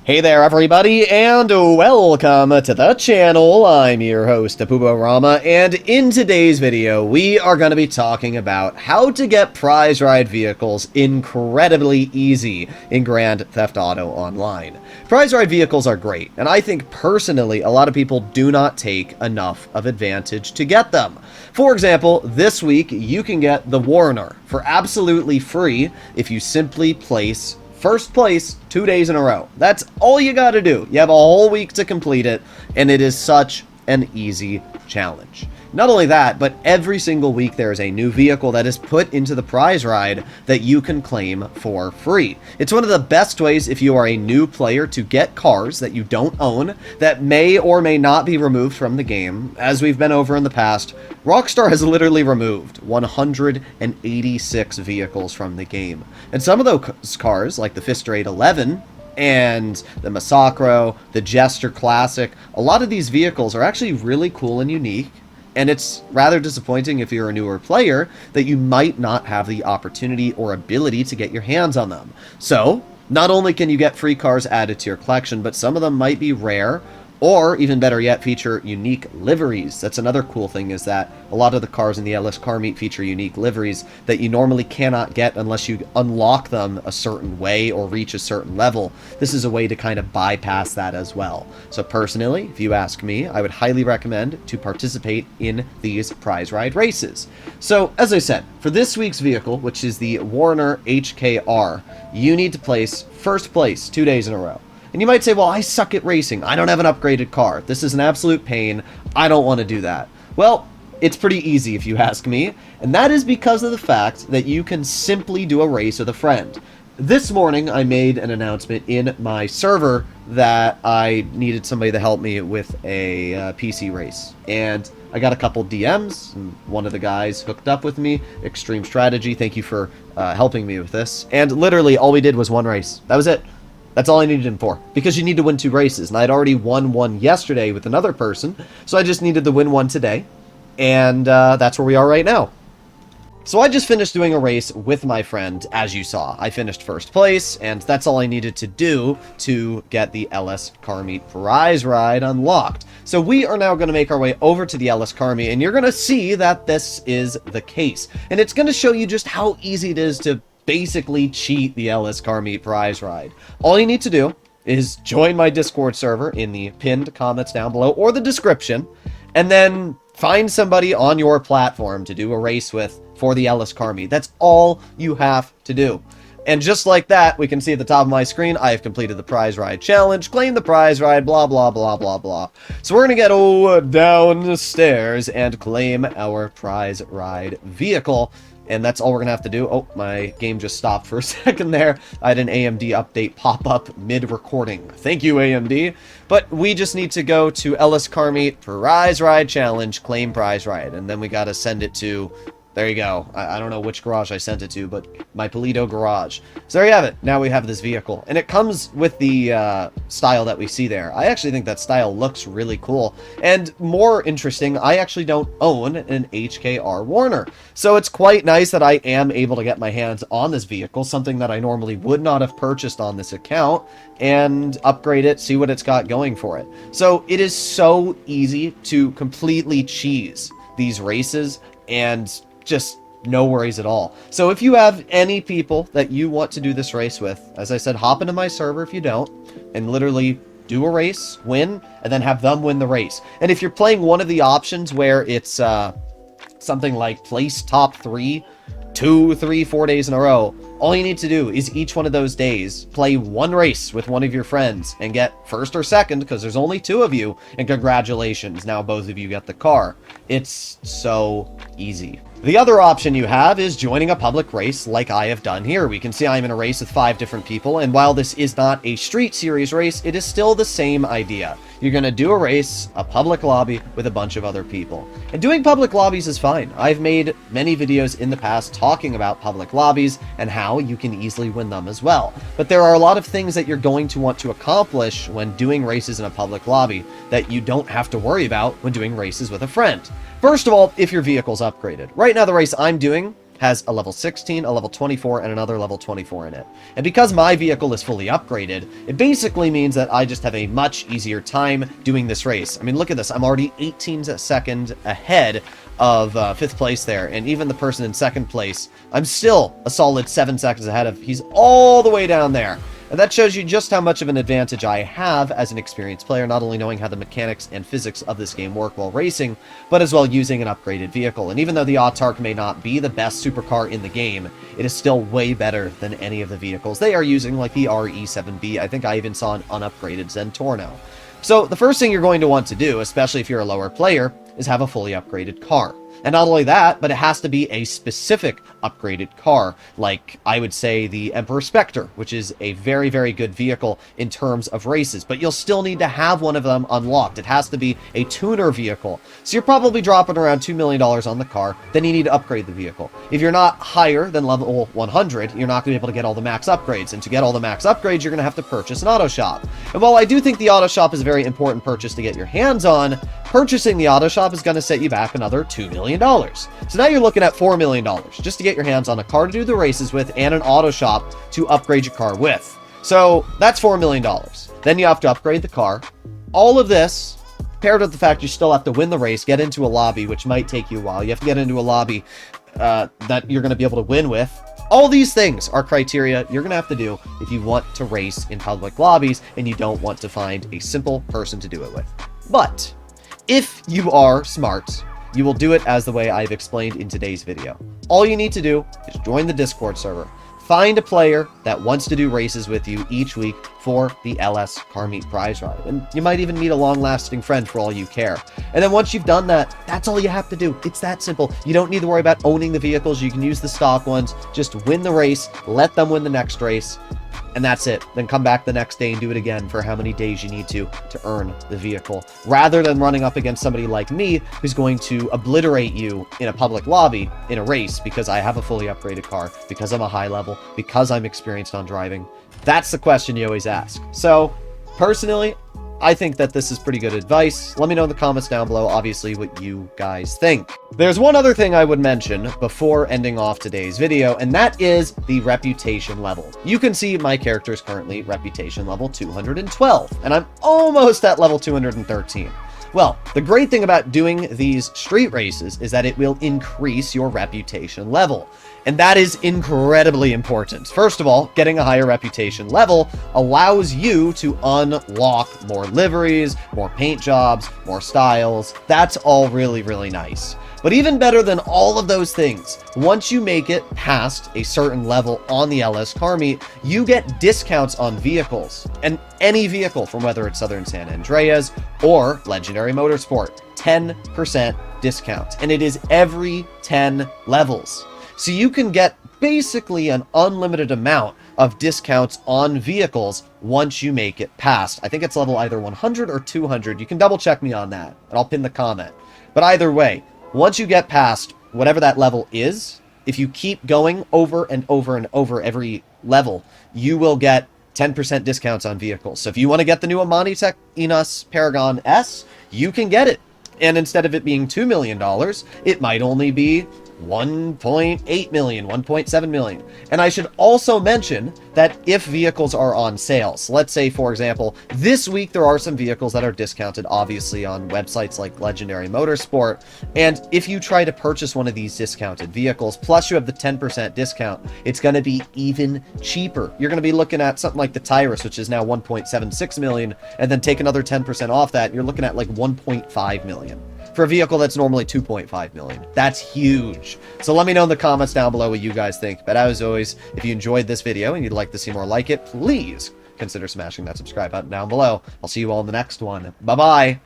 Hey there everybody, and welcome to the channel. I'm your host, Apuborama, and in today's video, we are going to be talking about how to get prize ride vehicles incredibly easy in Grand Theft Auto Online. Prize ride vehicles are great, and I think personally, a lot of people do not take enough of advantage to get them. For example, this week, you can get the Warner for absolutely free if you simply place first place 2 days in a row. That's all you gotta do. You have a whole week to complete it, and it is such an easy challenge. Not only that, but every single week there is a new vehicle that is put into the prize ride that you can claim for free. It's one of the best ways if you are a new player to get cars that you don't own that may or may not be removed from the game. As we've been over in the past, Rockstar has literally removed 186 vehicles from the game. And some of those cars, like the Fister 811, and the Massacro, the Jester Classic, a lot of these vehicles are actually really cool and unique. And it's rather disappointing if you're a newer player that you might not have the opportunity or ability to get your hands on them. So, not only can you get free cars added to your collection, but some of them might be rare, or even better yet, feature unique liveries. That's another cool thing, is that a lot of the cars in the LS Car Meet feature unique liveries that you normally cannot get unless you unlock them a certain way or reach a certain level. This is a way to kind of bypass that as well. So personally, if you ask me, I would highly recommend to participate in these prize ride races. So, as I said, for this week's vehicle, which is the Warner HKR, you need to place first place 2 days in a row. And you might say, well, I suck at racing. I don't have an upgraded car. This is an absolute pain. I don't want to do that. Well, it's pretty easy if you ask me. And that is because of the fact that you can simply do a race with a friend. This morning, I made an announcement in my server that I needed somebody to help me with a PC race. And I got a couple DMs, and one of the guys hooked up with me. Extreme Strategy, thank you for helping me with this. And literally, all we did was one race. That was it. That's all I needed him for, because you need to win 2 races, and I'd already won one yesterday with another person, so I just needed to win one today, and that's where we are right now. So I just finished doing a race with my friend, as you saw. I finished first place, and that's all I needed to do to get the LS Car Meet prize ride unlocked. So we are now going to make our way over to the LS Car Meet, and you're going to see that this is the case. And it's going to show you just how easy it is to basically cheat the LS Car Meet prize ride. All you need to do is join my Discord server in the pinned comments down below or the description, and then find somebody on your platform to do a race with for the LS Car Meet. That's all you have to do. And just like that, we can see at the top of my screen, I have completed the prize ride challenge, claimed the prize ride, blah, blah, blah, blah, blah. So we're going to get down the stairs and claim our prize ride vehicle. And that's all we're going to have to do. Oh, my game just stopped for a second there. I had an AMD update pop up mid-recording. Thank you, AMD. But we just need to go to LS Car Meet, Prize Ride Challenge, claim prize ride. And then we got to send it to... There you go. I don't know which garage I sent it to, but my Polito garage. So there you have it. Now we have this vehicle. And it comes with the style that we see there. I actually think that style looks really cool. And more interesting, I actually don't own an HKR Warner. So it's quite nice that I am able to get my hands on this vehicle, something that I normally would not have purchased on this account, and upgrade it, see what it's got going for it. So it is so easy to completely cheese these races, and just no worries at all. So if you have any people that you want to do this race with, as I said, hop into my server if you don't, and literally do a race, win, and then have them win the race. And if you're playing one of the options where it's something like place top 3, 2, 3, 4 days in a row, all you need to do is each one of those days play one race with one of your friends and get first or second, because there's only 2 of you, and congratulations, now both of you get the car. It's so easy. The other option you have is joining a public race like I have done here. We can see I'm in a race with 5 different people, and while this is not a Street Series race, it is still the same idea. You're going to do a race, a public lobby, with a bunch of other people. And doing public lobbies is fine. I've made many videos in the past talking about public lobbies and how you can easily win them as well. But there are a lot of things that you're going to want to accomplish when doing races in a public lobby that you don't have to worry about when doing races with a friend. First of all, if your vehicle's upgraded. Right now, the race I'm doing has a level 16, a level 24, and another level 24 in it. And because my vehicle is fully upgraded, it basically means that I just have a much easier time doing this race. I mean, look at this. I'm already 18 seconds ahead of 5th place there, and even the person in 2nd place, I'm still a solid 7 seconds ahead of. He's all the way down there. And that shows you just how much of an advantage I have as an experienced player, not only knowing how the mechanics and physics of this game work while racing, but as well using an upgraded vehicle. And even though the Autark may not be the best supercar in the game, it is still way better than any of the vehicles they are using, like the RE7B. I think I even saw an unupgraded Zentorno. So the first thing you're going to want to do, especially if you're a lower player, is have a fully upgraded car. And not only that, but it has to be a specific upgraded car, like I would say the Emperor Spectre, which is a very, very good vehicle in terms of races. But you'll still need to have one of them unlocked. It has to be a tuner vehicle. So you're probably dropping around $2 million on the car, then you need to upgrade the vehicle. If you're not higher than level 100, you're not going to be able to get all the max upgrades. And to get all the max upgrades, you're going to have to purchase an auto shop. And while I do think the auto shop is a very important purchase to get your hands on, purchasing the auto shop is going to set you back another $2 million. So now you're looking at $4 million just to get your hands on a car to do the races with and an auto shop to upgrade your car with. So that's $4 million. Then you have to upgrade the car. All of this, paired with the fact you still have to win the race, get into a lobby, which might take you a while. You have to get into a lobby that you're going to be able to win with. All these things are criteria you're going to have to do if you want to race in public lobbies and you don't want to find a simple person to do it with. But if you are smart, you will do it as the way I've explained in today's video. All you need to do is join the Discord server. Find a player that wants to do races with you each week for the LS Car Meet Prize Ride. And you might even meet a long-lasting friend for all you care. And then once you've done that, that's all you have to do. It's that simple. You don't need to worry about owning the vehicles. You can use the stock ones. Just win the race, let them win the next race, and that's it. Then come back the next day and do it again for how many days you need to earn the vehicle, rather than running up against somebody like me who's going to obliterate you in a public lobby in a race because I have a fully upgraded car, because I'm a high level, because I'm experienced on driving. That's the question you always ask. So personally, I think that this is pretty good advice. Let me know in the comments down below, obviously, what you guys think. There's one other thing I would mention before ending off today's video, and that is the reputation level. You can see my character is currently reputation level 212, and I'm almost at level 213. Well, the great thing about doing these street races is that it will increase your reputation level. And that is incredibly important. First of all, getting a higher reputation level allows you to unlock more liveries, more paint jobs, more styles. That's all really, really nice. But even better than all of those things, once you make it past a certain level on the LS Car Meet, you get discounts on vehicles. And any vehicle, from whether it's Southern San Andreas or Legendary Motorsport, 10% discount. And it is every 10 levels. So you can get basically an unlimited amount of discounts on vehicles once you make it past. I think it's level either 100 or 200. You can double check me on that, and I'll pin the comment. But either way, once you get past whatever that level is, if you keep going over and over and over every level, you will get 10% discounts on vehicles. So if you want to get the new Amanitech Enos Paragon S, you can get it. And instead of it being $2 million, it might only be 1.8 million, 1.7 million. And I should also mention that if vehicles are on sales, let's say, for example, this week there are some vehicles that are discounted, obviously, on websites like Legendary Motorsport. And if you try to purchase one of these discounted vehicles, plus you have the 10% discount, it's going to be even cheaper. You're going to be looking at something like the Tyrus, which is now 1.76 million, and then take another 10% off that, you're looking at like 1.5 million. For a vehicle that's normally 2.5 million. That's huge. So let me know in the comments down below what you guys think. But as always, if you enjoyed this video and you'd like to see more like it, please consider smashing that subscribe button down below. I'll see you all in the next one. Bye-bye.